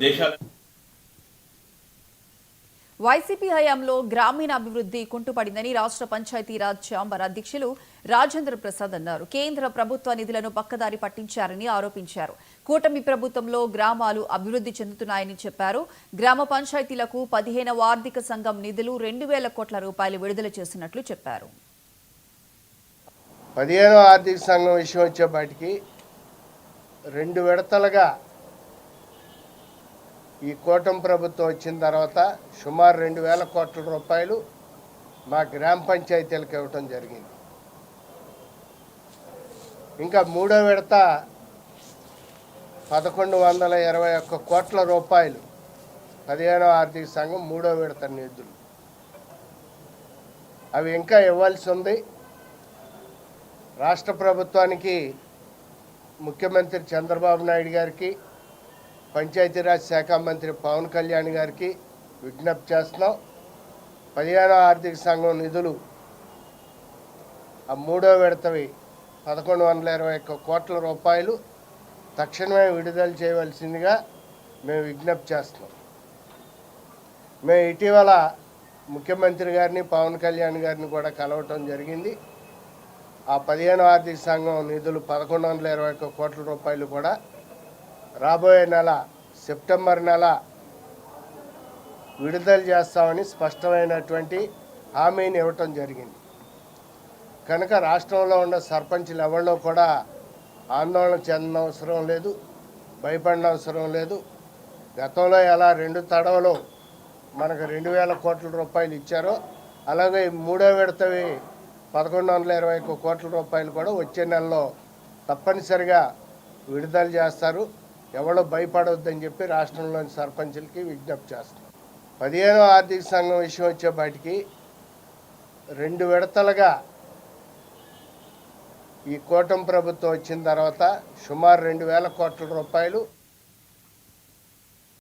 దేశాలు వైసీపీ హయాంలో గ్రామీణ అభివృద్ధి కుంటుపడిందని రాష్ట్ర పంచాయతీరాజ్ ఛాంబర్ అధ్యక్షులు రాజేంద్ర ప్రసాద్ అన్నారు. కేంద్ర ప్రభుత్వ నిధులను పక్కదారి పట్టించారని ఆరోపించారు. కూటమి ప్రభుత్వంలో గ్రామాలు అభివృద్ధి చెందుతున్నాయని చెప్పారు. గ్రామ పంచాయతీలకు 15వ ఆర్థిక సంఘం నిధులు 2,000 కోట్ల రూపాయలు విడుదల చేసినట్లు చెప్పారు. 15వ ఆర్థిక సంఘం విషయం వచ్చేపాటికి 2 విడతలుగా ఈ కూటమి ప్రభుత్వం వచ్చిన తర్వాత సుమారు 2,000 కోట్ల రూపాయలు మా గ్రామ పంచాయతీలకు ఇవ్వటం జరిగింది. ఇంకా 3వ విడత 1,121 కోట్ల రూపాయలు 15వ ఆర్థిక సంఘం 3వ విడత నిధులు అవి ఇంకా ఇవ్వాల్సి ఉంది. రాష్ట్ర ప్రభుత్వానికి ముఖ్యమంత్రి చంద్రబాబు నాయుడు గారికి పంచాయతీరాజ్ శాఖ మంత్రి పవన్ కళ్యాణ్ గారికి విజ్ఞప్తి చేస్తున్నాం. 15వ ఆర్థిక సంఘం నిధులు ఆ 3వ విడతవి 1,121 కోట్ల రూపాయలు తక్షణమే విడుదల చేయవలసిందిగా మేము విజ్ఞప్తి చేస్తున్నాం. మేము ఇటీవల ముఖ్యమంత్రి గారిని పవన్ కళ్యాణ్ గారిని కూడా కలవటం జరిగింది. ఆ 15వ ఆర్థిక సంఘం నిధులు 1,121 కోట్ల రూపాయలు కూడా రాబోయే నెల సెప్టెంబర్ నెల విడుదల చేస్తామని స్పష్టమైనటువంటి హామీని ఇవ్వటం జరిగింది. కనుక రాష్ట్రంలో ఉన్న సర్పంచులు ఎవరిలో కూడా ఆందోళన చెందన అవసరం లేదు, భయపడిన అవసరం లేదు. గతంలో ఎలా 2 తడవలు మనకు 2,000 కోట్ల రూపాయలు ఇచ్చారో అలాగే 3వ విడతవి 1,121 కోట్ల రూపాయలు కూడా వచ్చే నెలలో తప్పనిసరిగా విడుదల చేస్తారు. ఎవరో భయపడవద్దని చెప్పి రాష్ట్రంలోని సర్పంచులకి విజ్ఞప్తి చేస్తాం. 15వ ఆర్థిక సంఘం విషయం వచ్చేపాటికి 2 విడతలుగా ఈ కూటమి ప్రభుత్వం వచ్చిన తర్వాత సుమారు 2,000 కోట్ల రూపాయలు